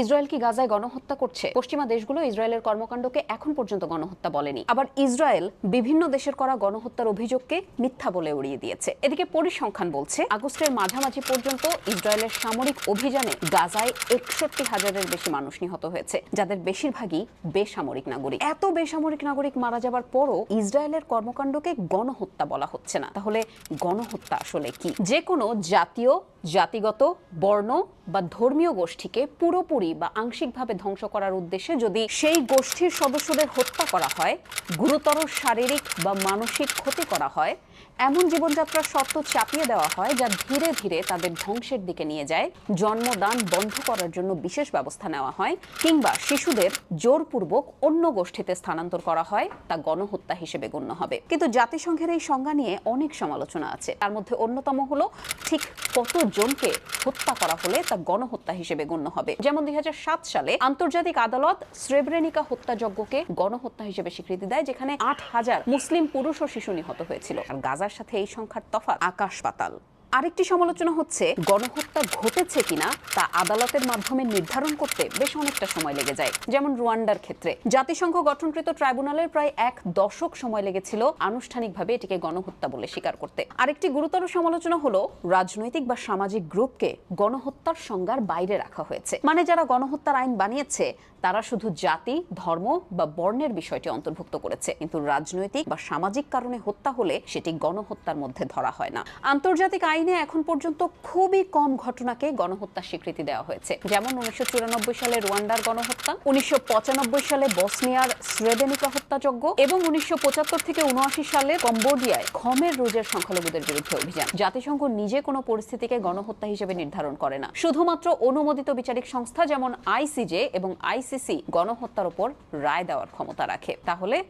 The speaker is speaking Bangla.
ইসরায়েল কি গাজায় গণহত্যা করছে? পশ্চিমা দেশগুলো ইসরায়েলের কর্মকাণ্ডকে এখন পর্যন্ত গণহত্যা বলেনি। আবার ইসরায়েল বিভিন্ন দেশের করা গণহত্যার অভিযোগকে মিথ্যা বলে উড়িয়ে দিয়েছে। এদিকে পরিসংখ্যান বলছে আগস্টের মাঝামাঝি পর্যন্ত ইসরায়েলের সামরিক অভিযানে গাজায় ৬১,০০০-এর বেশি মানুষ নিহত হয়েছে, যাদের বেশিরভাগই বেসামরিক নাগরিক। এত বেসামরিক নাগরিক মারা যাবার পরও ইসরায়েলের কর্মকাণ্ডকে গণহত্যা বলা হচ্ছে না। তাহলে গণহত্যা আসলে কি? যে কোনো জাতীয়, জাতিগত, বর্ণ বা ধর্মীয় গোষ্ঠীকে পুরোপুরি বা আংশিকভাবে ধ্বংস করার উদ্দেশ্যে যদি সেই গোষ্ঠীর সদস্যদের হত্যা করা হয়, গুরুতর শারীরিক বা মানসিক ক্ষতি করা হয়, এমন জীবনযাত্রার শর্ত চাপিয়ে দেওয়া হয় যা ধীরে ধীরে তাদের ধ্বংসের দিকে নিয়ে যায়, জন্মদান বন্ধ করার জন্য বিশেষ ব্যবস্থা নেওয়া হয়, কিংবা শিশুদের জোরপূর্বক অন্য গোষ্ঠীতে স্থানান্তর করা হয়, তা গণহত্যা হিসেবে গণ্য হবে। কিন্তু জাতিসংঘের এই সংজ্ঞা নিয়ে অনেক সমালোচনা আছে। তার মধ্যে অন্যতম হলো ঠিক কতজনকে হত্যা করা হলে তা গণহত্যা হিসেবে গণ্য হবে। যেমন ২০০৭ সালে আন্তর্জাতিক আদালত স্রেব্রেনিকা হত্যাযজ্ঞকে গণহত্যা হিসেবে স্বীকৃতি দেয়, যেখানে ৮,০০০ মুসলিম পুরুষ ও শিশু নিহত হয়েছিল। আর গাজার সাথে এই সংখ্যার তফাৎ আকাশ পাতাল। আরেকটি সমালোচনা হচ্ছে গণহত্যা ঘটেছে কিনা তা আদালতের মাধ্যমে নির্ধারণ করতে বেশ অনেকটা সময় লেগে যায়। যেমন রুয়ান্ডার ক্ষেত্রে জাতিসংঘ গঠনকৃত ট্রাইব্যুনালের প্রায় ১ দশক সময় লেগেছিল আনুষ্ঠানিকভাবে এটিকে গণহত্যা বলে স্বীকার করতে। আরেকটি গুরুতর সমালোচনা হলো রাজনৈতিক বা সামাজিক গ্রুপকে গণহত্যার সংজ্ঞার বাইরে রাখা হয়েছে। মানে যারা গণহত্যার আইন বানিয়েছে তারা শুধু জাতি, ধর্ম বা বর্ণের বিষয়টি অন্তর্ভুক্ত করেছে, কিন্তু রাজনৈতিক বা সামাজিক কারণে হত্যা হলে সেটি গণহত্যার মধ্যে ধরা হয় না। আন্তর্জাতিক আইনে এখন পর্যন্ত খুবই কম ঘটনাকে গণহত্যার স্বীকৃতি দেওয়া হয়েছে। যেমন ১৯৯৪ সালে রুয়ান্ডার গণহত্যা, ১৯৯৫ সালে বসনিয়ার স্রেব্রেনিকা হত্যাযজ্ঞ এবং ১৯৭৫ থেকে ৭৯ সালে কম্বোডিয়ায় খমের রোজের সংখ্যালঘুদের বিরুদ্ধে অভিযান। জাতিসংঘ নিজে কোনো পরিস্থিতিকে গণহত্যা হিসেবে নির্ধারণ করে না। শুধুমাত্র অনুমোদিত বিচারিক সংস্থা যেমন আইসিজে এবং আইসিসি গণহত্যার উপর রায় দেওয়ার ক্ষমতা রাখে। তাহলে